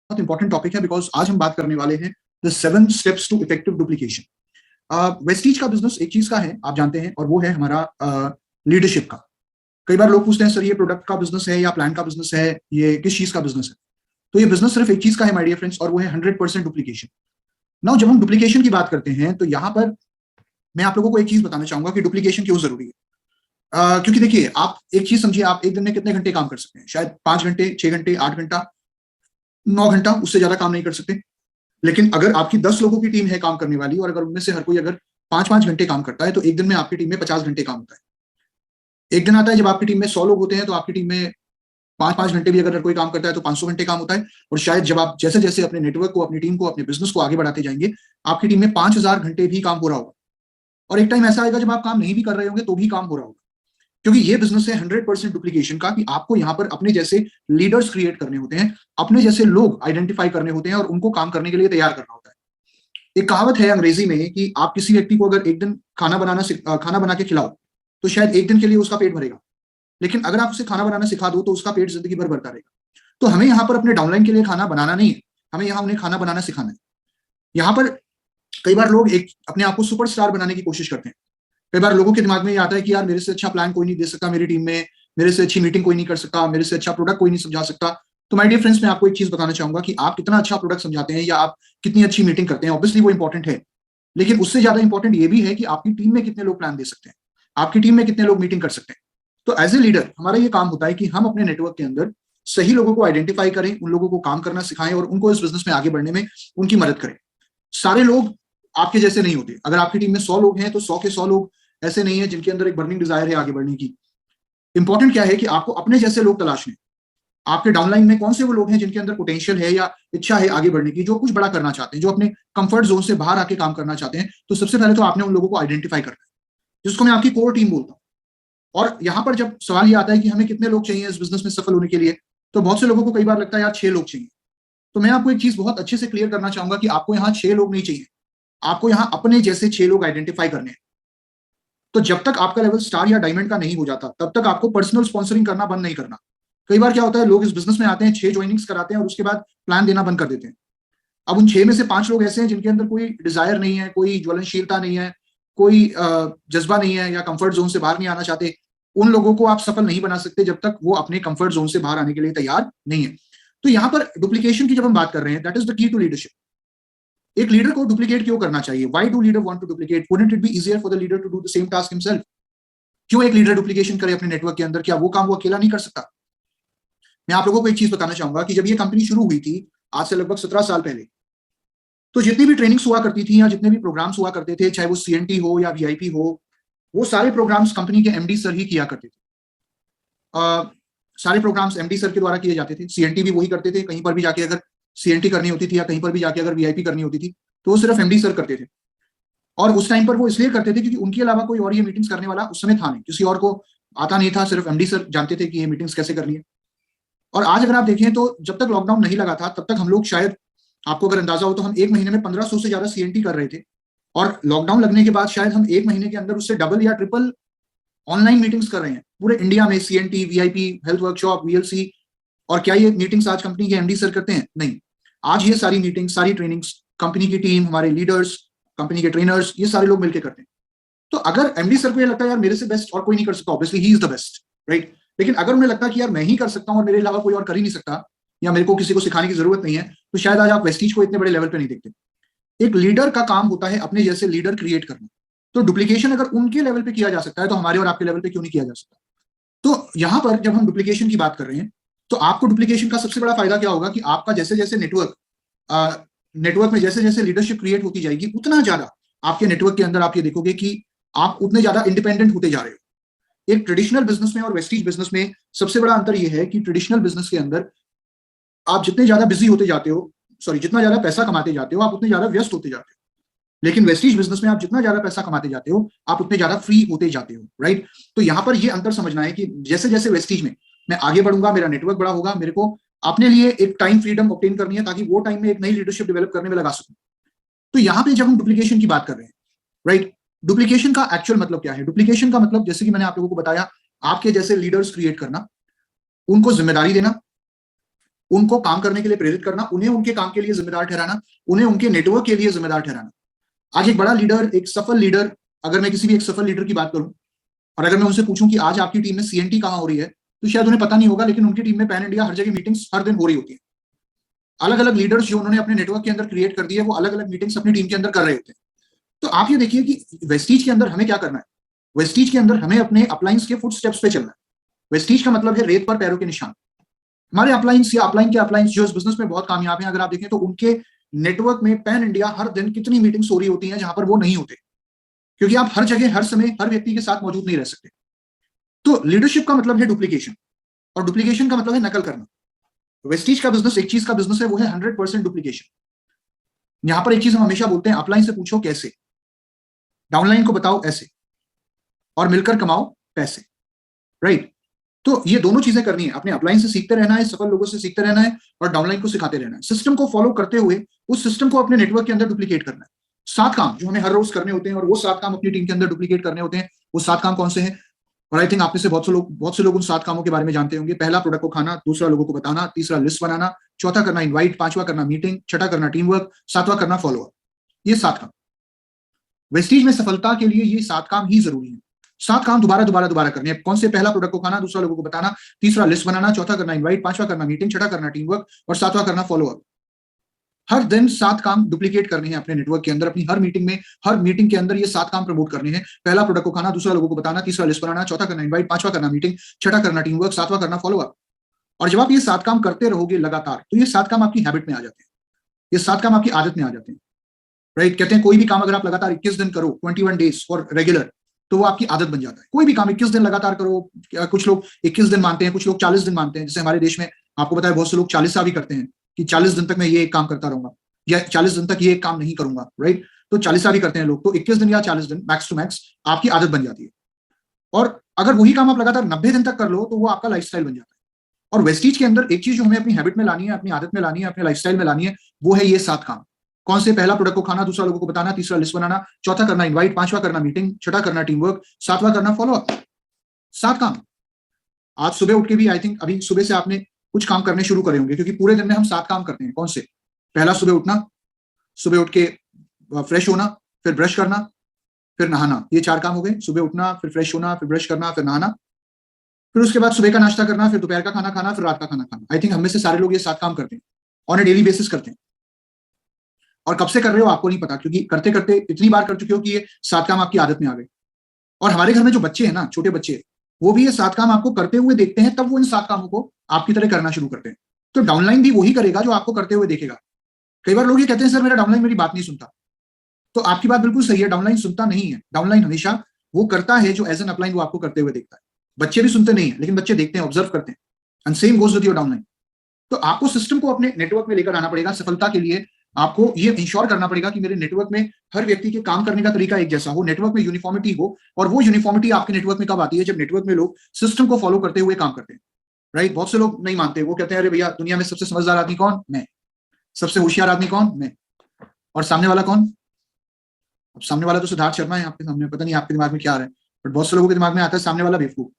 बहुत important topic है because आज हम बात करने वाले हैं the 7 steps to effective duplication. Vestige का बिजनेस एक चीज का है, आप जानते हैं, और वो है हमारा लीडरशिप का। कई बार लोग पूछते हैं, सर ये प्रोडक्ट का बिजनेस है या प्लान का बिजनेस है, ये किस चीज का बिजनेस है? तो ये बिजनेस सिर्फ एक चीज का है माय डियर फ्रेंड्स, और वो है 100% डुप्लीकेशन। नाउ जब हम डुप्लीकेशन की बात करते हैं तो यहाँ पर मैं आप लोगों को एक चीज बताना चाहूंगा कि डुप्लीकेशन क्यों जरूरी है। क्योंकि देखिए, आप एक चीज समझिए, आप एक दिन में कितने घंटे काम कर सकते हैं? शायद 5 घंटे, 6 घंटे, 8 घंटा, 9 घंटा, उससे ज्यादा काम नहीं कर सकते। लेकिन अगर आपकी 10 लोगों की टीम है काम करने वाली, और अगर उनमें से हर कोई अगर 5-5 घंटे काम करता है, तो एक दिन में आपकी टीम में 50 घंटे काम होता है। एक दिन आता है जब आपकी टीम में 100 लोग होते हैं, तो आपकी टीम में 5-5 घंटे भी अगर हर कोई काम करता है तो 500 घंटे काम होता है। और शायद जब आप जैसे जैसे अपने नेटवर्क को, अपनी टीम को, अपने बिजनेस को आगे बढ़ाते जाएंगे, आपकी टीम में 5000 घंटे भी काम हो रहा होगा। और एक टाइम ऐसा आएगा जब आप काम नहीं भी कर रहे होंगे तो भी काम हो रहा होगा। क्योंकि ये बिजनेस है 100% डुप्लीकेशन का, कि आपको यहाँ पर अपने जैसे लीडर्स क्रिएट करने होते हैं, अपने जैसे लोग आइडेंटिफाई करने होते हैं, और उनको काम करने के लिए तैयार करना होता है। एक कहावत है अंग्रेजी में कि आप किसी व्यक्ति को अगर एक दिन खाना बना के खिलाओ, तो शायद एक दिन के लिए उसका पेट भरेगा। लेकिन अगर आप उसे खाना बनाना सिखा दो तो उसका पेट जिंदगी भर भरता रहेगा। तो हमें यहाँ पर अपने डाउनलाइन के लिए खाना बनाना नहीं है, हमें यहाँ उन्हें खाना बनाना सिखाना है। यहाँ पर कई बार लोग एक अपने आप को सुपरस्टार बनाने की कोशिश करते हैं। कई बार लोगों के दिमाग में ये आता है कि यार मेरे से अच्छा प्लान कोई नहीं दे सकता मेरी टीम में, मेरे से अच्छी मीटिंग कोई नहीं कर सकता, मेरे से अच्छा प्रोडक्ट कोई नहीं समझा सकता। तो माय डियर फ्रेंड्स, मैं आपको एक चीज बताना चाहूंगा कि आप कितना अच्छा प्रोडक्ट समझाते हैं या आप कितनी अच्छी मीटिंग करते हैं, ऑब्वियसली वो इंपॉर्टेंट है। लेकिन उससे ज्यादा इंपॉर्टेंट ये भी है कि आपकी टीम में कितने लोग प्लान दे सकते हैं, आपकी टीम में कितने लोग मीटिंग कर सकते हैं। तो एज ए लीडर हमारा ये काम होता है कि हम अपने नेटवर्क के अंदर सही लोगों को आइडेंटिफाई करें, उन लोगों को काम करना सिखाएं, और उनको इस बिजनेस में आगे बढ़ने में उनकी मदद करें। सारे लोग आपके जैसे नहीं होते। अगर आपकी टीम में 100 लोग हैं तो 100 के 100 लोग ऐसे नहीं है जिनके अंदर एक बर्निंग डिजायर है आगे बढ़ने की। इंपॉर्टेंट क्या है कि आपको अपने जैसे लोग तलाशने। आपके डाउनलाइन में कौन से वो लोग हैं जिनके अंदर पोटेंशियल है या इच्छा है आगे बढ़ने की, जो कुछ बड़ा करना चाहते हैं, जो अपने कंफर्ट जोन से बाहर आके काम करना चाहते हैं। तो सबसे पहले तो आपने उन लोगों को आइडेंटिफाई करना है, जिसको मैं आपकी कोर टीम बोलता हूँ। और यहाँ पर जब सवाल ये आता है कि हमें कितने लोग चाहिए इस बिजनेस में सफल होने के लिए, तो बहुत से लोगों को कई बार लगता है यार 6 लोग चाहिए। तो मैं आपको एक चीज बहुत अच्छे से क्लियर करना चाहूंगा कि आपको यहाँ 6 लोग नहीं चाहिए, आपको यहाँ अपने जैसे 6 लोग आइडेंटिफाई करने हैं। तो जब तक आपका लेवल स्टार या डायमंड का नहीं हो जाता, तब तक आपको पर्सनल स्पॉन्सरिंग करना बंद नहीं करना। कई बार क्या होता है, लोग इस बिजनेस में आते हैं, 6 ज्वाइनिंग्स कराते हैं और उसके बाद प्लान देना बंद कर देते हैं। अब उन 6 में से 5 लोग ऐसे हैं जिनके अंदर कोई डिजायर नहीं है, कोई ज्वलनशीलता नहीं है, कोई जज्बा नहीं है, या कंफर्ट जोन से बाहर नहीं आना चाहते। उन लोगों को आप सफल नहीं बना सकते जब तक वो अपने कंफर्ट जोन से बाहर आने के लिए तैयार नहीं है। तो यहाँ पर डुप्लीकेशन की जब हम बात कर रहे हैं, that is the key to leadership. एक लीडर को डुप्लीकेट क्यों करना चाहिए? Why do leader want to duplicate? Wouldn't it be easier for the leader to do the same task himself? क्यों एक लीडर डुप्लीकेशन करे अपने नेटवर्क के अंदर? क्या वो काम वो अकेला नहीं कर सकता? मैं आप लोगों को एक चीज बताना चाहूंगा कि जब ये कंपनी शुरू हुई थी, आज से लगभग 17 साल पहले, तो जितनी भी ट्रेनिंग्स हुआ करती थी या जितने भी प्रोग्राम्स हुआ करते थे, चाहे वो सीएनटी हो या वीआईपी हो, वो सारे प्रोग्राम्स कंपनी के एमडी सर ही किया करते थे। सारे प्रोग्राम्स एमडी सर के द्वारा किए जाते थे। सीएनटी भी वही करते थे। कहीं पर भी जाके अगर सीएनटी करनी होती थी या कहीं पर भी जाके अगर वीआईपी करनी होती थी, तो वो सिर्फ एमडी सर करते थे। और उस टाइम पर वो इसलिए करते थे क्योंकि उनके अलावा कोई और ये मीटिंग्स करने वाला उस समय था नहीं, किसी और को आता नहीं था, सिर्फ एमडी सर जानते थे कि ये मीटिंग्स कैसे करनी है। और आज अगर आप देखें तो जब तक लॉकडाउन नहीं लगा था, तब तक हम लोग शायद, आपको अगर अंदाजा हो तो हम एक महीने में 1500 से ज्यादा सीएनटी कर रहे थे। और लॉकडाउन लगने के बाद शायद हम एक महीने के अंदर उससे डबल या ट्रिपल ऑनलाइन मीटिंग्स कर रहे हैं पूरे इंडिया में। CNT, VIP, health workshop, VLC. और क्या ये मीटिंग्स आज कंपनी के एमडी सर करते हैं? नहीं। आज ये सारी मीटिंग्स, सारी ट्रेनिंग्स कंपनी की टीम, हमारे लीडर्स, कंपनी के ट्रेनर्स, ये सारे लोग मिलकर करते हैं। तो अगर एमडी सर को ये लगता है यार मेरे से बेस्ट और कोई नहीं कर सकता, obviously he is the best, right. लेकिन अगर उन्हें लगता है कि यार मैं ही कर सकता हूं और मेरे अलावा कोई और कर ही नहीं सकता, या मेरे को किसी को सिखाने की जरूरत नहीं है, तो शायद आज आप वेस्टीज को इतने बड़े लेवल पे नहीं देखते। एक लीडर का काम होता है अपने जैसे लीडर क्रिएट करना। तो डुप्लीकेशन अगर उनके लेवल पे किया जा सकता है, तो हमारे और आपके लेवल पे क्यों नहीं किया जा सकता? तो यहां पर जब हम डुप्लीकेशन की बात कर रहे हैं, तो आपको डुप्लीकेशन का सबसे बड़ा फायदा क्या होगा कि आपका जैसे जैसे नेटवर्क में जैसे जैसे लीडरशिप क्रिएट होती जाएगी, उतना ज्यादा आपके नेटवर्क के अंदर आप ये देखोगे कि आप उतने ज्यादा इंडिपेंडेंट होते जा रहे हो। एक ट्रेडिशनल बिजनेस में और वेस्टीज बिजनेस में सबसे बड़ा अंतर यह है कि ट्रेडिशनल बिजनेस के अंदर आप जितने ज्यादा बिजी होते जाते हो, सॉरी, जितना ज्यादा पैसा कमाते जाते हो, आप उतने ज्यादा व्यस्त होते जाते हो। लेकिन वेस्टीज बिजनेस में आप जितना ज्यादा पैसा कमाते जाते हो, आप उतने ज्यादा फ्री होते जाते हो, राइट। तो यहां पर ये अंतर समझना है कि जैसे जैसे वेस्टीज में मैं आगे बढ़ूंगा, मेरा नेटवर्क बड़ा होगा, मेरे को अपने लिए एक टाइम फ्रीडम ऑब्टेन करनी है ताकि वो टाइम में एक नई लीडरशिप डेवलप करने में लगा सकूं। तो यहाँ पे जब हम डुप्लीकेशन की बात कर रहे हैं, राइट, डुप्लीकेशन का एक्चुअल मतलब क्या है? डुप्लीकेशन का मतलब, जैसे कि मैंने आप लोगों को बताया, आपके जैसे लीडर्स क्रिएट करना, उनको जिम्मेदारी देना, उनको काम करने के लिए प्रेरित करना, उन्हें उनके काम के लिए जिम्मेदार ठहराना, उन्हें उनके नेटवर्क के लिए जिम्मेदार ठहराना। आज एक बड़ा लीडर, एक सफल लीडर, अगर मैं किसी भी एक सफल लीडर की बात करूं और अगर मैं उनसे पूछूं कि आज आपकी टीम में सीएनटी कहां हो रही है, तो शायद उन्हें पता नहीं होगा, लेकिन उनकी टीम में पैन इंडिया हर जगह मीटिंग्स हर दिन हो रही होती है। अलग अलग लीडर्स जो उन्होंने अपने नेटवर्क के अंदर क्रिएट कर दिए, वो अलग अलग मीटिंग्स अपनी टीम के अंदर कर रहे होते हैं। तो आप ये देखिए कि वेस्टीज के अंदर हमें क्या करना है। वेस्टीज के अंदर हमें अपने अपलाइंस के फुट स्टेप्स पे चलना है। वेस्टीज का मतलब है रेत पर पैरों के निशान। हमारे अपलाइंस या अपलाइन के अपलाइंस जो इस बिजनेस में बहुत कामयाब हैं, अगर आप देखें तो उनके नेटवर्क में पैन इंडिया हर दिन कितनी मीटिंग्स हो रही होती हैं जहां पर वो नहीं होते, क्योंकि आप हर जगह हर समय हर व्यक्ति के साथ मौजूद नहीं रह सकते। तो लीडरशिप का मतलब है डुप्लीकेशन, और डुप्लीकेशन का मतलब है नकल करना। वेस्टीज का बिजनेस एक चीज का बिजनेस है, वो है 100% डुप्लीकेशन। यहां पर एक चीज हम हमेशा बोलते हैं, अपलाइन से पूछो कैसे, डाउनलाइन को बताओ ऐसे, और मिलकर कमाओ पैसे। राइट। तो ये दोनों चीजें करनी है, अपने अपलाइन से सीखते रहना है, सफल लोगों से सीखते रहना है, और डाउनलाइन को सिखाते रहना है। सिस्टम को फॉलो करते हुए उस सिस्टम को अपने नेटवर्क के अंदर डुप्लीकेट करना है। 7 काम जो हमें हर रोज करने होते हैं, और वो 7 काम अपनी टीम के अंदर डुप्लीकेट करने होते हैं। वो 7 काम कौन से हैं? और आई थिंक आप में से बहुत से लोग उन 7 कामों के बारे में जानते होंगे। पहला, प्रोडक्ट को खाना। दूसरा, लोगों को बताना। तीसरा, लिस्ट बनाना। चौथा, करना इनवाइट। पांचवा, करना मीटिंग। छठा, करना टीम वर्क। सातवां, करना फॉलोअप। ये 7 काम वेस्टीज में सफलता के लिए, ये 7 काम ही जरूरी है। 7 काम दोबारा दोबारा दोबारा करने हैं। कौन से? पहला, प्रोडक्ट को खाना। दूसरा, लोगों को बताना। तीसरा, लिस्ट बनाना। चौथा, करना इनवाइट। पांचवा, करना मीटिंग। छठा, करना टीम वर्क। और सातवां, करना फॉलोअप। हर दिन 7 काम डुप्लीकेट करने हैं अपने नेटवर्क के अंदर। अपनी हर मीटिंग में, हर मीटिंग के अंदर ये 7 काम प्रमोट करने हैं। पहला, प्रोडक्ट को खाना। दूसरा, लोगों को बताना। तीसरा, लिस्ट बनाना। चौथा, करना इनवाइट। पांचवा, करना मीटिंग। छठा, करना टीम वर्क। सातवां, करना फॉलोअप। और जब आप ये 7 काम करते रहोगे लगातार, तो ये 7 काम आपकी हैबिट में आ जाते हैं, ये 7 काम आपकी आदत में आ जाते हैं। राइट। कहते हैं कोई भी काम अगर आप लगातार 21 दिन करो, 21 डेज फॉर रेगुलर, तो वो आपकी आदत बन जाता है। कोई भी काम 21 दिन लगातार करो। कुछ लोग 21 दिन मानते हैं, कुछ लोग 40 दिन मानते हैं। जैसे हमारे देश में आपको पता है बहुत से लोग 40 भी करते हैं कि 40 दिन तक मैं ये एक काम करता रहूंगा, या 40 दिन तक ये एक काम नहीं करूंगा। राइट। तो 40 भी करते हैं लोग। तो 21 दिन या 40 दिन मैक्स टू मैक्स आपकी आदत बन जाती है। और अगर वही काम आप लगातार 90 दिन तक कर लो, तो वो आपका लाइफस्टाइल बन जाता है। और वेस्टीज के अंदर एक चीज जो हमें अपनी हैबिट में लानी है, अपनी आदत में लानी है, अपने लाइफस्टाइल में लानी है, वो है ये 7 काम। कौन से? पहला, प्रोडक्ट को खाना। दूसरा, लोगों को बताना। तीसरा, लिस्ट बनाना। चौथा, करना इनवाइट। पांचवा, करना मीटिंग। छठा, करना टीम वर्क। सातवां, करना फॉलोअप। 7 काम। आज सुबह उठ के भी आई थिंक अभी सुबह से आपने कुछ काम करने शुरू करे होंगे, क्योंकि पूरे दिन में हम 7 काम करते हैं। कौन से? पहला, सुबह उठना, सुबह उठ के फ्रेश होना, फिर ब्रश करना, फिर नहाना। ये 4 काम हो गए। सुबह उठना, फिर फ्रेश होना, फिर ब्रश करना, फिर नहाना, फिर उसके बाद सुबह का नाश्ता करना, फिर दोपहर का खाना खाना, फिर रात का खाना खाना। आई थिंक हम में से सारे लोग ये 7 काम करते हैं, ऑन ए डेली बेसिस करते हैं। और कब से कर रहे हो आपको नहीं पता, क्योंकि करते करते इतनी बार कर चुके हो कि ये 7 काम आपकी आदत में आ गए। और हमारे घर में जो बच्चे हैं ना, छोटे बच्चे, वो भी ये 7 काम आपको करते हुए देखते हैं, तब वो इन 7 कामों को आपकी तरह करना शुरू करते हैं। तो डाउनलाइन भी वही करेगा जो आपको करते हुए देखेगा। कई बार लोग ये कहते हैं सर मेरा डाउनलाइन मेरी बात नहीं सुनता। तो आपकी बात बिल्कुल सही है, डाउनलाइन सुनता नहीं है। डाउनलाइन हमेशा वो करता है जो एज एन अपलाइन वो आपको करते हुए देखता है। बच्चे भी सुनते नहीं है, लेकिन बच्चे देखते हैं, ऑब्जर्व करते हैं। And same goes with your downline. तो आपको सिस्टम को अपने नेटवर्क में लेकर आना पड़ेगा। सफलता के लिए आपको ये इंश्योर करना पड़ेगा कि मेरे नेटवर्क में हर व्यक्ति के काम करने का तरीका एक जैसा हो, नेटवर्क में यूनिफॉर्मिटी हो। और वो यूनिफॉर्मिटी आपके नेटवर्क में कब आती है? जब नेटवर्क में लोग सिस्टम को फॉलो करते हुए काम करते हैं। राइट। बहुत से लोग नहीं मानते, वो कहते हैं अरे भैया दुनिया में सबसे समझदार आदमी कौन? मैं। सबसे होशियार आदमी कौन? मैं। और सामने वाला कौन? अब सामने वाला तो सिद्धार्थ शर्मा है आपके सामने, पता नहीं आपके दिमाग में क्या आ रहा है, बट बहुत से लोगों के दिमाग में आता है सामने वाला बेवकूफ।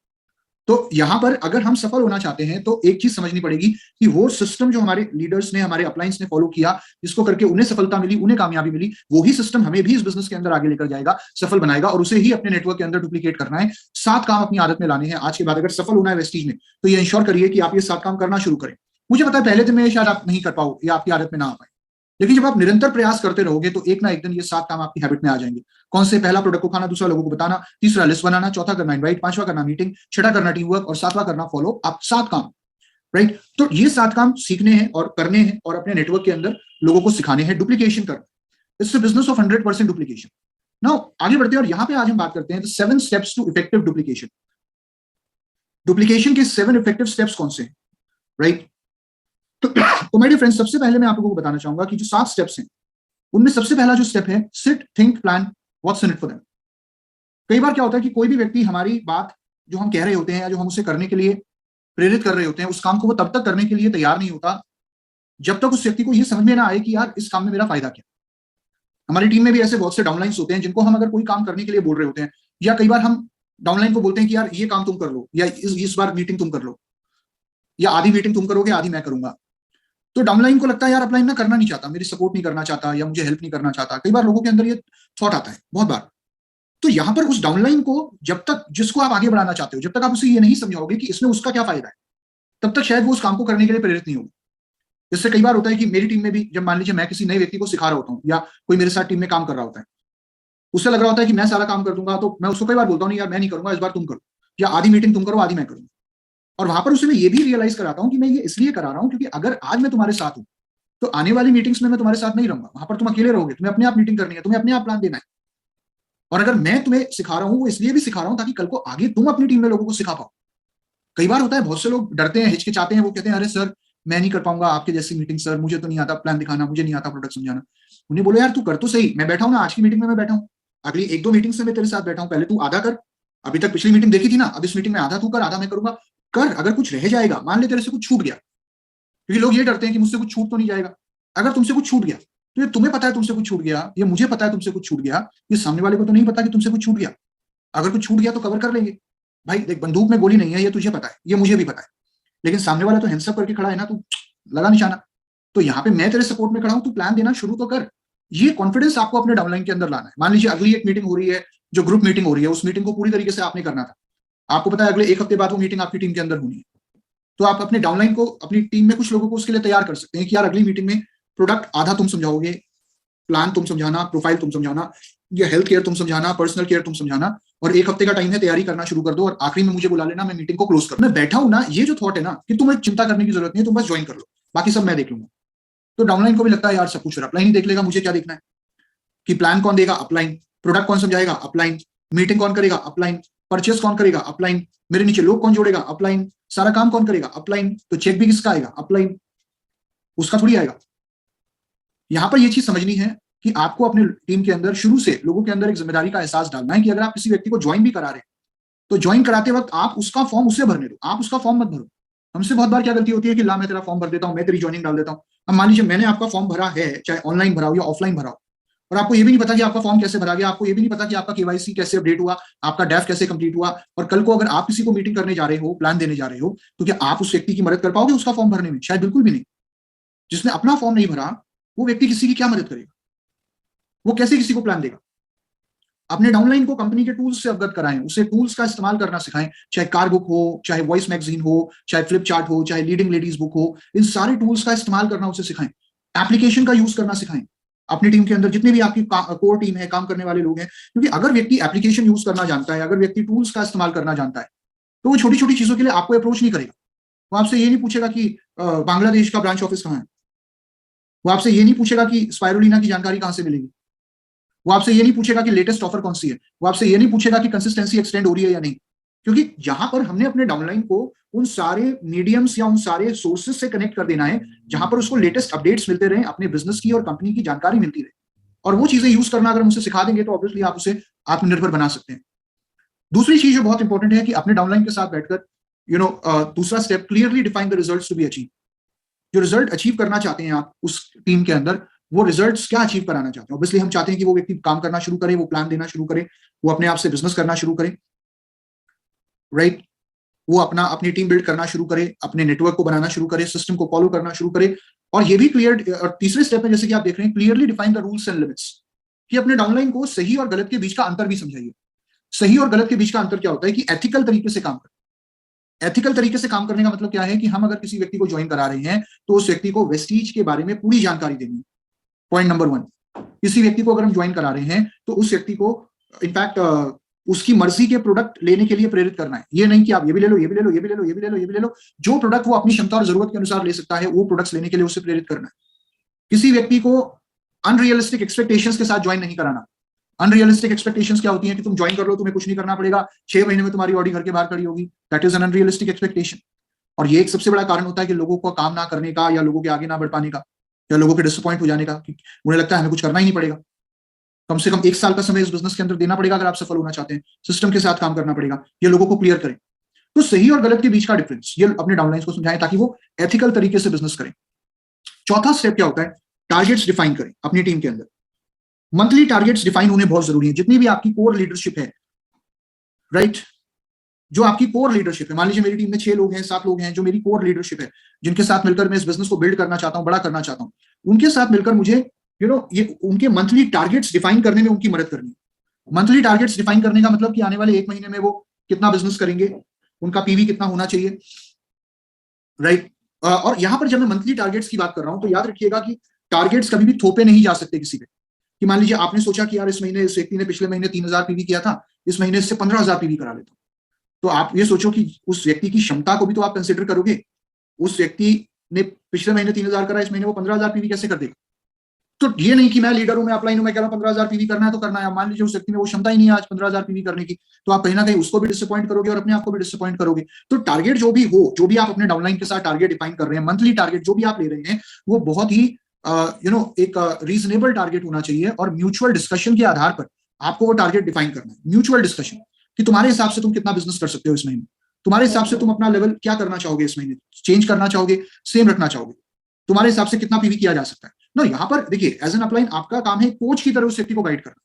तो यहां पर अगर हम सफल होना चाहते हैं, तो एक चीज समझनी पड़ेगी कि वो सिस्टम जो हमारे लीडर्स ने, हमारे अपलाइंस ने फॉलो किया, जिसको करके उन्हें सफलता मिली, उन्हें कामयाबी मिली, वही सिस्टम हमें भी इस बिजनेस के अंदर आगे लेकर जाएगा, सफल बनाएगा, और उसे ही अपने नेटवर्क के अंदर डुप्लीकेट करना है। 7 काम अपनी आदत में लाने हैं। आज के बाद अगर सफल होना है वेस्टीज में, तो ये इंश्योर करिए कि आप ये 7 काम करना शुरू करें। मुझे पता है पहले दिन में शायद आप नहीं कर पाओ या आपकी आदत में ना आ पाए, लेकिन जब आप निरंतर प्रयास करते रहोगे, तो एक ना एक दिन ये 7 काम आपकी हैबिट में आ जाएंगे। कौन से? पहला, प्रोडक्ट को खाना। दूसरा, लोगों को बताना। तीसरा, लिस्ट बनाना। चौथा, करना इनवाइट। पांचवा, करना मीटिंग। छठा, करना टीम वर्क। और सातवां, करना फॉलो अप। 7 काम। राइट। तो ये 7 काम सीखने हैं और करने हैं, और अपने नेटवर्क के अंदर लोगों को सिखाने हैं। डुप्लीकेशन करना, it's a business of 100% duplication. Now आगे बढ़ते हैं, और यहां पे आज हम बात करते हैं 7 steps to effective duplication. Duplication के 7 इफेक्टिव स्टेप्स कौन से हैं? राइट। तो मेरे फ्रेंड्स, सबसे पहले मैं आप लोगों को बताना चाहूंगा कि जो 7 स्टेप्स हैं, उनमें सबसे पहला जो स्टेप है, sit, think, plan, what's in it for them. कई बार क्या होता है कि कोई भी व्यक्ति हमारी बात जो हम कह रहे होते हैं, या जो हम उसे करने के लिए प्रेरित कर रहे होते हैं, उस काम को वो तब तक करने के लिए तैयार नहीं होता जब तक उस व्यक्ति को ये समझ में ना आए कि यार इस काम में मेरा फायदा क्या। हमारी टीम में भी ऐसे बहुत से डाउनलाइंस होते हैं जिनको हम अगर कोई काम करने के लिए बोल रहे होते हैं, या कई बार हम डाउनलाइन को बोलते हैं कि यार ये काम तुम कर लो, या इस बार मीटिंग तुम कर लो, या आधी मीटिंग तुम करोगे आधी मैं करूंगा। तो डाउनलाइन को लगता है यार अपलाइन ना करना नहीं चाहता, मेरी सपोर्ट नहीं करना चाहता या मुझे हेल्प नहीं करना चाहता। कई बार लोगों के अंदर ये थॉट आता है, बहुत बार। तो यहां पर उस डाउनलाइन को, जब तक जिसको आप आगे बढ़ाना चाहते हो, जब तक आप उसे ये नहीं समझाओगे कि इसमें उसका क्या फायदा है, तब तक शायद वो उस काम को करने के लिए प्रेरित नहीं होगी। जिससे कई बार होता है कि मेरी टीम में भी, जब मान लीजिए मैं किसी नए व्यक्ति को सिखा रहा होता हूँ या कोई मेरे साथ टीम में काम कर रहा होता है, उससे लग रहा होता है कि मैं सारा काम कर दूंगा, तो मैं उसको कई बार बोलता हूँ नहीं यार मैं नहीं करूंगा, इस बार तुम करो, या आधी मीटिंग तुम करो आधी मैं करूंगा। और वहां पर उसे मैं ये भी रियलाइज कराता हूँ कि मैं ये इसलिए करा रहा हूँ क्योंकि अगर आज मैं तुम्हारे साथ हूँ तो आने वाली मीटिंग्स में मैं तुम्हारे साथ नहीं रहूंगा, वहां पर तुम अकेले रहोगे, तुम्हें अपने आप मीटिंग करनी है, तुम्हें अपने आप प्लान देना है। और अगर मैं तुम्हें सिखा रहा हूँ, वो इसलिए भी सिखा रहा हूँ ताकि कल को आगे तुम अपनी टीम में लोगों को सिखा पाओ। कई बार होता है बहुत से लोग डरते हैं, हिचकिचाते हैं, वो कहते हैं अरे सर मैं नहीं कर पाऊंगा आपके जैसी मीटिंग, सर मुझे तो नहीं आता प्लान दिखाना, मुझे नहीं आता प्रोडक्ट समझाना। उन्हें बोलो यार तू कर तो सही, मैं बैठा हूं ना, आज की मीटिंग में मैं बैठा हूं, अगली 1-2 मीटिंग से मैं तेरे साथ बैठा हूं, पहले तू आधा कर, अभी तक पिछली मीटिंग देखी थी ना, अब इस मीटिंग में आधा तू कर आधा मैं करूंगा, कर। अगर कुछ रह जाएगा, मान ले तेरे से कुछ छूट गया, क्योंकि लोग ये डरते हैं कि मुझसे कुछ छूट तो नहीं जाएगा। अगर तुमसे कुछ छूट गया तो ये तुम्हें पता है तुमसे कुछ छूट गया, ये मुझे पता है तुमसे कुछ छूट गया, ये सामने वाले को तो नहीं पता कि तुमसे कुछ छूट गया। अगर कुछ छूट गया तो कवर कर लेंगे भाई, देख बंदूक में गोली नहीं है, ये तुझे पता है, ये मुझे भी पता है, लेकिन सामने वाला तो हैंड्स अप करके खड़ा है ना, तू लगा निशाना। तो यहाँ पे मैं तेरे सपोर्ट में खड़ा हूं, तू प्लान देना शुरू तो कर। ये कॉन्फिडेंस आपको अपने डाउनलाइन के अंदर लाना है। मान लीजिए अगली एक मीटिंग हो रही है, जो ग्रुप मीटिंग हो रही है, उस मीटिंग को पूरी तरीके से आपने करना था, आपको पता है अगले 1 हफ्ते बाद वो मीटिंग आपकी टीम के अंदर होनी है। तो आप अपने डाउनलाइन को, अपनी टीम में कुछ लोगों को उसके लिए तैयार कर सकते हैं कि यार अगली मीटिंग में प्रोडक्ट आधा तुम समझाओगे, प्लान तुम समझाना, प्रोफाइल तुम समझाना, या हेल्थ केयर तुम समझाना, पर्सनल केयर तुम समझाना, और 1 हफ्ते का टाइम है, तैयारी करना शुरू कर दो, और आखिरी में मुझे बुला लेना, मैं मीटिंग को क्लोज कर। मैं बैठा हूं ना, ये जो थॉट है ना कि तुम्हें चिंता करने की जरूरत नहीं है, तुम बस ज्वाइन कर लो, बाकी सब मैं देख लूंगा। तो डाउनलाइन को भी लगता है यार सब कुछ अपलाइन ही देख लेगा, मुझे क्या देखना है कि प्लान कौन देगा, अपलाइन, प्रोडक्ट कौन समझाएगा, अपलाइन, मीटिंग कौन करेगा, अपलाइन, परचेस कौन करेगा, अपलाइन, मेरे नीचे लोग कौन जोड़ेगा, अपलाइन, सारा काम कौन करेगा, अपलाइन, तो चेक भी किसका आएगा, अपलाइन, उसका थोड़ी आएगा। यहां पर यह चीज समझनी है कि आपको अपने टीम के अंदर शुरू से लोगों के अंदर एक जिम्मेदारी का एहसास डालना है कि अगर आप किसी व्यक्ति को ज्वाइन भी करा रहे हैं तो ज्वाइन कराते वक्त आप उसका फॉर्म उसे भरने दो, आप उसका फॉर्म मत भरो। हमसे बहुत बार क्या गलती होती है कि ला मैं तेरा फॉर्म भर देता हूं, मैं तेरी ज्वाइनिंग डाल देता हूं। अब मान लीजिए मैंने आपका फॉर्म भरा है, चाहे ऑनलाइन भरा हो या ऑफलाइन भरा हो, और आपको ये भी नहीं पता कि आपका फॉर्म कैसे भरा गया, आपको ये भी नहीं पता कि आपका केवाईसी कैसे अपडेट हुआ, आपका डेफ कैसे कंप्लीट हुआ, और कल को अगर आप किसी को मीटिंग करने जा रहे हो, प्लान देने जा रहे हो, तो क्या आप उस व्यक्ति की मदद कर पाओगे उसका फॉर्म भरने में? शायद बिल्कुल भी नहीं। जिसने अपना फॉर्म नहीं भरा वो व्यक्ति किसी की क्या मदद करेगा, वो कैसे किसी को प्लान देगा? अपने डाउनलाइन को कंपनी के टूल्स से अवगत कराएं, उसे टूल्स का इस्तेमाल करना सिखाएं, चाहे कार बुक हो, चाहे वॉइस मैगजीन हो, चाहे फ्लिप चार्ट हो, चाहे लीडिंग लेडीज बुक हो, इन सारे टूल्स का इस्तेमाल करना उसे सिखाएं। एप्लीकेशन का यूज करना सिखाएं अपनी टीम के अंदर, जितने भी आपकी कोर टीम है, काम करने वाले लोग हैं, क्योंकि अगर व्यक्ति एप्लीकेशन यूज करना जानता है, अगर व्यक्ति टूल्स का इस्तेमाल करना जानता है, तो वो छोटी छोटी चीजों के लिए आपको अप्रोच नहीं करेगा। वो आपसे ये नहीं पूछेगा कि बांग्लादेश का ब्रांच ऑफिस कहाँ है, वो आपसे ये नहीं पूछेगा कि स्पायरुलिना की जानकारी कहां से मिलेगी, वो आपसे ये नहीं पूछेगा कि लेटेस्ट ऑफर कौन सी है, वो आपसे ये नहीं पूछेगा कि कंसिस्टेंसी एक्सटेंड हो रही है या नहीं, क्योंकि यहां पर हमने अपने डाउनलाइन को उन सारे मीडियम्स या उन सारे सोर्सेज से कनेक्ट कर देना है जहां पर उसको लेटेस्ट अपडेट्स मिलते रहे, अपने बिजनेस की और कंपनी की जानकारी मिलती रहे, और वो चीजें यूज करना अगर हम उसे सिखा देंगे तो ऑब्वियसली आप उसे आत्मनिर्भर बना सकते हैं। दूसरी चीज जो बहुत इंपॉर्टेंट है कि अपने डाउनलाइन के साथ बैठकर दूसरा step, clearly define the results to be achieve. जो रिजल्ट अचीव करना चाहते हैं आप उस टीम के अंदर, वो रिजल्ट्स क्या अचीव कराना चाहते हैं। ऑब्वियसली हम चाहते हैं कि वो व्यक्ति काम करना शुरू करे, वो प्लान देना शुरू करे, वो अपने आप से बिजनेस करना शुरू करे, राइट, वो अपनी टीम बिल्ड करना शुरू करे, अपने नेटवर्क को बनाना शुरू करे, सिस्टम को फॉलो करना शुरू करे, और ये भी क्लियर, और तीसरे स्टेप में जैसे कि आप देख रहे हैं, clearly define the rules and limits, कि अपने डाउनलाइन को सही और गलत के बीच का अंतर भी समझाइए। सही और गलत के बीच का अंतर क्या होता है कि एथिकल तरीके से काम करें। एथिकल तरीके से काम करने का मतलब क्या है कि हम अगर किसी व्यक्ति को ज्वाइन करा रहे हैं तो उस व्यक्ति को वेस्टीज के बारे में पूरी जानकारी देनी है। पॉइंट नंबर 1, किसी व्यक्ति को अगर हम ज्वाइन करा रहे हैं तो उस व्यक्ति को इनफैक्ट उसकी मर्जी के प्रोडक्ट लेने के लिए प्रेरित करना है। ये नहीं कि आप ये भी ले लो, ये भी ले लो, ये भी ले लो, ये भी ले लो, ये भी ले लो, जो प्रोडक्ट वो अपनी क्षमता और जरूरत के अनुसार ले सकता है वो प्रोडक्ट्स लेने के लिए उसे प्रेरित करना है। किसी व्यक्ति को अनरियलिस्टिक एक्सपेक्टेशंस के साथ ज्वाइन नहीं कराना। अनरियलिस्टिक एक्सपेक्टेशंस क्या होती है कि तुम ज्वाइन कर लो, तुम्हें कुछ नहीं करना पड़ेगा, 6 महीने में तुम्हारी ऑडी घर के बाहर खड़ी होगी। That is an unrealistic expectation. और ये एक सबसे बड़ा कारण होता है कि लोगों को काम ना करने का, या लोगों के आगे ना बढ़ पाने का, या लोगों के डिसअपॉइंट हो जाने का, कि उन्हें लगता है हमें कुछ करना ही नहीं पड़ेगा। कम से कम 1 साल का समय इस बिजनेस के अंदर देना पड़ेगा अगर आप सफल होना चाहते हैं, सिस्टम के साथ काम करना पड़ेगा, ये लोगों को क्लियर करें। तो सही और गलत के बीच का डिफरेंस ये अपने डाउनलाइंस को समझाएं ताकि वो एथिकल तरीके से बिजनेस करें। चौथा स्टेप क्या होता है, टारगेट्स डिफाइन करें अपनी टीम के अंदर। मंथली टारगेट्स डिफाइन होने बहुत जरूरी है। जितनी भी आपकी कोर लीडरशिप है, राइट, जो आपकी कोर लीडरशिप है, मान लीजिए मेरी टीम में 6 लोग हैं, 7 लोग हैं जो मेरी कोर लीडरशिप है, जिनके साथ मिलकर मैं इस बिजनेस को बिल्ड करना चाहता हूँ, बड़ा करना चाहता हूँ, उनके साथ मिलकर मुझे ये उनके मंथली टारगेट्स डिफाइन करने में उनकी मदद करनी है। मंथली टारगेट्स डिफाइन करने का मतलब कि आने वाले 1 महीने में वो कितना बिजनेस करेंगे, उनका पीवी कितना होना चाहिए, राइट। और यहां पर जब मैं मंथली टारगेट्स की बात कर रहा हूं तो याद रखिएगा कि टारगेट्स कभी भी थोपे नहीं जा सकते किसी पे। कि मान लीजिए आपने सोचा कि यार इस महीने इस व्यक्ति ने पिछले महीने 3,000 पीवी किया था, इस महीने इससे 15,000 पीवी करा लेता हूं। तो आप ये सोचो कि उस व्यक्ति की क्षमता को भी तो आप कंसिडर करोगे। उस व्यक्ति ने पिछले महीने 3,000 करा, इस महीने वो 15,000 पीवी कैसे कर देगा। तो ये नहीं कि मैं लीडर हूं, मैं अपलाइन हूं, मैं कह रहा हूं 15,000 पीवी करना है तो करना है। मान लीजिए उस व्यक्ति में वो क्षमता ही नहीं है आज 15,000 पीवी करने की, तो आप कहीं ना कहीं उसको भी डिसअपॉइंट करोगे और अपने आप को भी डिसअपॉइंट करोगे। तो टारगेट जो भी हो, जो भी आप अपने डाउनलाइन के साथ टारगेट डिफाइन कर रहे हैं, मंथली टारगेट जो भी आप ले रहे हैं, वो बहुत ही एक रीजनेबल टारगेट होना चाहिए और म्यूचुअल डिस्कशन के आधार पर आपको वो टारगेट डिफाइन करना है। म्यूचुअल डिस्कशन कि तुम्हारे हिसाब से तुम कितना बिजनेस कर सकते हो इस महीने, तुम्हारे हिसाब से तुम अपना लेवल क्या करना चाहोगे इस महीने, चेंज करना चाहोगे, सेम रखना चाहोगे, तुम्हारे हिसाब से कितना पीवी किया जा सकता है ना। यहाँ पर देखिए एज एन अपलाइन आपका काम है कोच की तरह उस व्यक्ति को गाइड करना।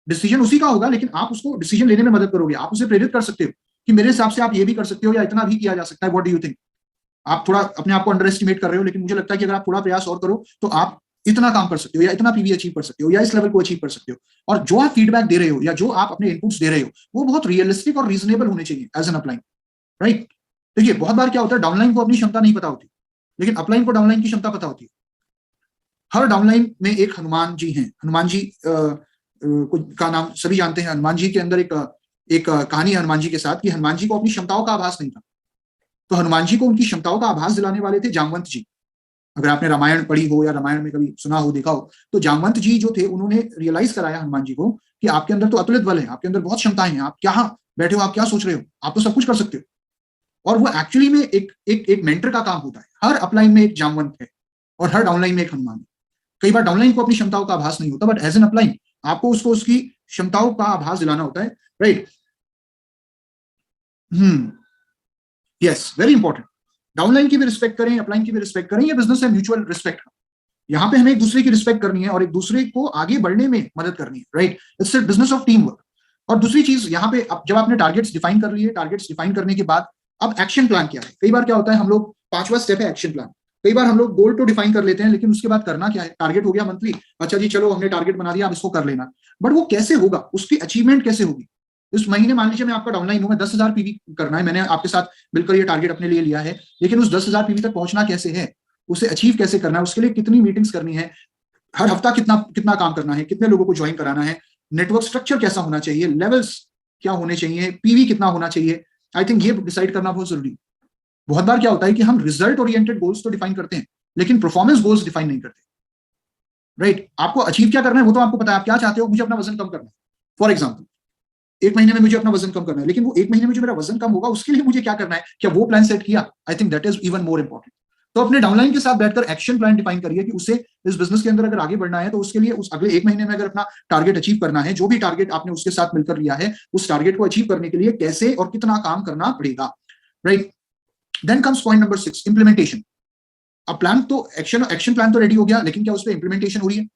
डिसीजन उसी का होगा, लेकिन आप उसको डिसीजन लेने में मदद करोगे, आप उसे प्रेरित कर सकते हो कि मेरे हिसाब से आप ये भी कर सकते हो या इतना भी किया जा सकता है, व्हाट डू यू थिंक। आप थोड़ा अपने आप को अंडर एस्टिमेट कर रहे हो, लेकिन मुझे लगता है कि अगर आप थोड़ा प्रयास और करो तो आप इतना काम कर सकते हो या इतना पीवी अचीव कर सकते हो या इस लेवल को अचीव कर सकते हो। और जो आप फीडबैक दे रहे हो या जो आप अपने इनपुट्स दे रहे हो वो बहुत रियलिस्टिक और रीजनेबल होने चाहिए एज एन अपलाइन, राइट। देखिए बहुत बार क्या होता है, डाउनलाइन को अपनी क्षमता नहीं पता होती, लेकिन अपलाइन को डाउनलाइन की क्षमता पता होती है। हर डाउनलाइन में एक हनुमान जी हैं, हनुमान जी का नाम सभी जानते हैं। हनुमान जी के अंदर एक कहानी है हनुमान जी के साथ कि हनुमान जी को अपनी क्षमताओं का आभास नहीं था, तो हनुमान जी को उनकी क्षमताओं का आभास दिलाने वाले थे जामवंत जी। अगर आपने रामायण पढ़ी हो या रामायण में कभी सुना हो, देखा हो, तो जामवंत जी जो थे उन्होंने रियलाइज कराया हनुमान जी को कि आपके अंदर तो अतुलित बल है, आपके अंदर बहुत क्षमताएं हैं, आप क्या बैठे हो, आप क्या सोच रहे हो, आप तो सब कुछ कर सकते हो। और वो एक्चुअली में एक मेंटर का काम होता है। हर अपलाइन में एक जामवंत है और हर डाउनलाइन में एक हनुमान है। कई बार डाउनलाइन को अपनी क्षमताओं का आभास नहीं होता, बट एज एन अपलाइन आपको उसको उसकी क्षमताओं का आभास दिलाना होता है, right. Yes, very important. Downline की भी रिस्पेक्ट करें, अपलाइन की भी रिस्पेक्ट करें, ये बिजनेस है म्यूचुअल रिस्पेक्ट। यहाँ पे हमें एक दूसरे की रिस्पेक्ट करनी है और एक दूसरे को आगे बढ़ने में मदद करनी है, right. It's business of team work. और दूसरी चीज यहाँ पे जब आपने टारगेट्स डिफाइन कर लिए, टारगेट्स डिफाइन करने के बाद अब एक्शन प्लान क्या है। कई बार क्या होता है, हम लोग 5वां स्टेप है एक्शन प्लान। कई बार हम लोग गोल तो डिफाइन कर लेते हैं, लेकिन उसके बाद करना क्या है। टारगेट हो गया मंथली, अच्छा जी चलो हमने टारगेट बना दिया, अब इसको कर लेना, बट वो कैसे होगा, उसकी अचीवमेंट कैसे होगी। इस महीने मान लीजिए मैं आपका डाउनलाइन हूं, मैं 10,000 पीवी करना है, मैंने आपके साथ मिलकर ये टारगेट अपने लिए लिया है, लेकिन उस 10,000 पीवी तक पहुंचना कैसे है, उसे अचीव कैसे करना है, उसके लिए कितनी मीटिंग्स करनी है, हर हफ्ता कितना कितना काम करना है, कितने लोगों को ज्वाइन कराना है, नेटवर्क स्ट्रक्चर कैसा होना चाहिए, लेवल्स क्या होने चाहिए, पीवी कितना होना चाहिए। आई थिंक ये डिसाइड करना बहुत जरूरी है। बहुत बार क्या होता है कि हम रिजल्ट ओरिएंटेड गोल्स तो डिफाइन करते हैं, लेकिन परफॉर्मेंस गोल्स डिफाइन नहीं करते, राइट। आपको अचीव क्या करना है वो तो आपको पता है, आप क्या चाहते हो, मुझे अपना वजन कम करना है। फॉर एग्जाम्पल 1 महीने में मुझे अपना वजन कम करना है, लेकिन वो 1 महीने में जो मेरा वजन कम होगा उसके लिए मुझे क्या करना है, क्या वो प्लान सेट किया। I think that is even more important. तो अपने डाउनलाइन के साथ बैठकर एक्शन प्लान डिफाइन करिए कि उसे इस बिजनेस के अंदर अगर आगे बढ़ना है तो उसके लिए उस अगले 1 महीने में अगर अपना टारगेट अचीव करना है, जो भी टारगेट आपने उसके साथ मिलकर लिया है, उस टारगेट को अचीव करने के लिए कैसे और कितना काम करना पड़ेगा, right. Then comes point number 6, implementation. अब प्लान तो एक्शन प्लान तो रेडी हो गया, लेकिन क्या उस पर इंप्लीमेंटेशन हो रही है।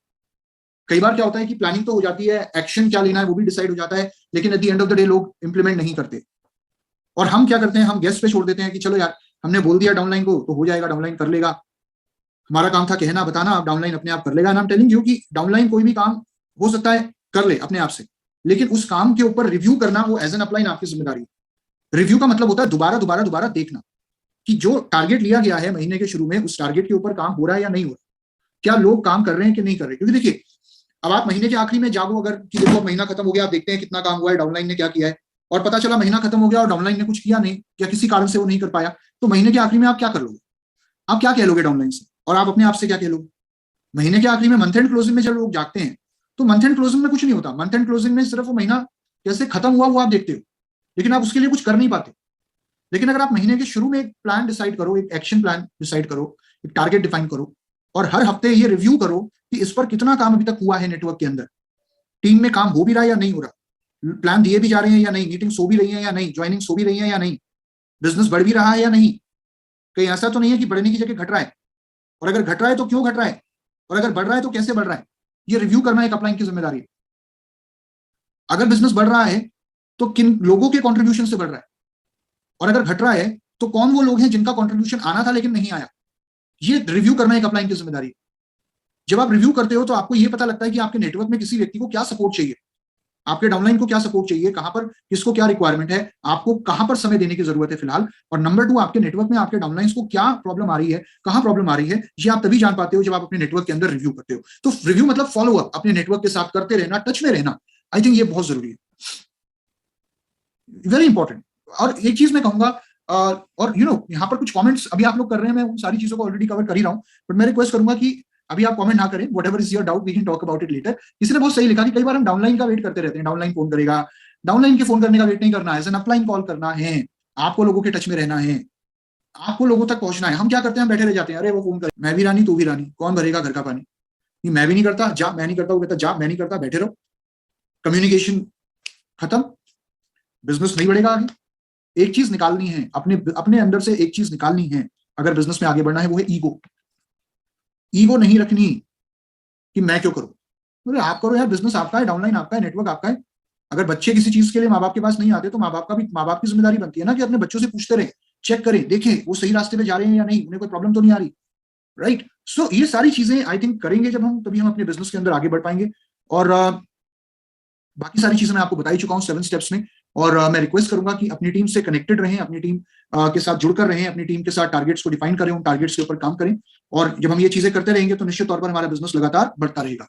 कई बार क्या होता है कि प्लानिंग तो हो जाती है, एक्शन क्या लेना है वो भी डिसाइड हो जाता है, लेकिन at the end of the day लोग इंप्लीमेंट नहीं करते। और हम क्या करते हैं, हम गेस्ट पे छोड़ देते हैं कि चलो यार हमने बोल दिया डाउनलाइन को तो हो जाएगा, डाउनलाइन कर लेगा, हमारा काम था कहना बताना, अब डाउनलाइन अपने आप कर लेगा। आई एम टेलिंग यू कि डाउनलाइन कोई भी काम हो सकता है कर ले अपने आप से, लेकिन उस काम के ऊपर रिव्यू करना वो एज एन अपलाइन आपकी जिम्मेदारी है। रिव्यू का मतलब होता है दोबारा दोबारा दोबारा देखना कि जो टारगेट लिया गया है महीने के शुरू में, उस टारगेट के ऊपर काम हो रहा है या नहीं हो रहा, क्या लोग काम कर रहे हैं कि नहीं कर रहे। क्योंकि देखिए अब आप महीने के आखिरी में जागो अगर कि देखो महीना खत्म हो गया, आप देखते हैं कितना काम हुआ है, डाउनलाइन ने क्या किया है, और पता चला महीना खत्म हो गया और डाउनलाइन ने कुछ किया नहीं या किसी कारण से वो नहीं कर पाया, तो महीने के आखिरी में आप क्या कर लोगे, आप क्या कह लोगे डाउनलाइन से, और आप अपने आप से क्या कह लोगे। महीने के आखिरी में मंथ एंड क्लोजिंग में जब लोग जागते हैं तो मंथ एंड क्लोजिंग में कुछ नहीं होता। मंथ एंड क्लोजिंग में सिर्फ वो महीना कैसे खत्म हुआ वो आप देखते हो, लेकिन आप उसके लिए कुछ कर नहीं पाते। लेकिन अगर आप महीने के शुरू में एक प्लान डिसाइड करो, एक एक्शन प्लान डिसाइड करो, एक टारगेट डिफाइन करो, और हर हफ्ते ये रिव्यू करो कि इस पर कितना काम अभी तक हुआ है, नेटवर्क के अंदर टीम में काम हो भी रहा है या नहीं हो रहा, प्लान दिए भी जा रहे हैं या नहीं, मीटिंग हो भी रही है या नहीं, ज्वाइनिंग हो भी रही है या नहीं, बिजनेस बढ़ भी रहा है या नहीं। कहीं ऐसा तो नहीं है कि बढ़ने की जगह घट रहा है, और अगर घट रहा है तो क्यों घट रहा है, और अगर बढ़ रहा है तो कैसे बढ़ रहा है। ये रिव्यू करना एक अपलाइन की जिम्मेदारी है। अगर बिजनेस बढ़ रहा है तो किन लोगों के कॉन्ट्रीब्यूशन से बढ़ रहा है, और अगर घट रहा है तो कौन वो लोग हैं जिनका कॉन्ट्रीब्यूशन आना था लेकिन नहीं आया। ये रिव्यू करना एक अपलाइन की जिम्मेदारी है। जब आप रिव्यू करते हो तो आपको ये पता लगता है कि आपके नेटवर्क में किसी व्यक्ति को क्या सपोर्ट चाहिए, आपके डाउनलाइन को क्या सपोर्ट चाहिए, कहां पर किसको क्या रिक्वायरमेंट है, आपको कहां पर समय देने की जरूरत है फिलहाल, और नंबर 2 आपके नेटवर्क में आपके डाउनलाइंस को क्या प्रॉब्लम आ रही है, कहां प्रॉब्लम आ रही है। ये आप तभी जान पाते हो जब आप अपने नेटवर्क के अंदर रिव्यू करते हो। तो रिव्यू मतलब फॉलो अप, अपने नेटवर्क के साथ करते रहना, टच में रहना। आई थिंक ये बहुत जरूरी है, वेरी इंपॉर्टेंट। और एक चीज मैं कहूंगा, और यहाँ पर कुछ कमेंट्स अभी आप लोग कर रहे हैं, मैं उन सारी चीजों को ऑलरेडी कवर कर ही रहा हूँ, बट मैं रिक्वेस्ट करूंगा कि अभी आप कमेंट ना करें, whatever is your doubt we can talk about it later. किसी ने बहुत सही लिखा कि कई बार हम डाउनलाइन का वेट करते रहते हैं, डाउनलाइन फोन करेगा। डाउनलाइन के फोन करने का वेट नहीं करना है, अपलाइन कॉल करना है, आपको लोगों के टच में रहना है, आपको लोगों तक पहुंचना है। हम क्या करते हैं, हम बैठे रह जाते हैं, अरे वो फोन कर, मैं भी रानी तू भी रानी, कौन भरेगा घर का पानी। मैं भी नहीं करता जा, मैं नहीं करता, वो कहता जा, मैं नहीं करता, बैठे रहो, कम्युनिकेशन खत्म, बिजनेस नहीं बढ़ेगा आगे। एक चीज निकालनी है, अपने अपने अंदर से एक चीज निकालनी है अगर बिजनेस में आगे बढ़ना है, वो है ईगो। ईगो नहीं रखनी कि मैं क्यों करूं, अरे आप करो यार, बिजनेस आपका है, डाउनलाइन आपका है, नेटवर्क आपका है। अगर बच्चे किसी चीज के लिए माँ बाप के पास नहीं आते तो माँ बाप की जिम्मेदारी बनती है ना कि अपने बच्चों से पूछते रहे, चेक करें, देखें वो सही रास्ते पे जा रहे हैं या नहीं, उन्हें कोई प्रॉब्लम तो नहीं आ रही, राइट। सो ये सारी चीजें आई थिंक करेंगे जब हम, तभी हम अपने बिजनेस के अंदर आगे बढ़ पाएंगे। और बाकी सारी चीजें मैं आपको बता ही चुका हूँ 7 स्टेप्स में। और मैं रिक्वेस्ट करूंगा कि अपनी टीम से कनेक्टेड रहें, अपनी टीम के साथ जुड़कर रहें, अपनी टीम के साथ टारगेट्स को डिफाइन करें, उन टारगेट्स के ऊपर काम करें। और जब हम ये चीजें करते रहेंगे तो निश्चित तौर पर हमारा बिजनेस लगातार बढ़ता रहेगा।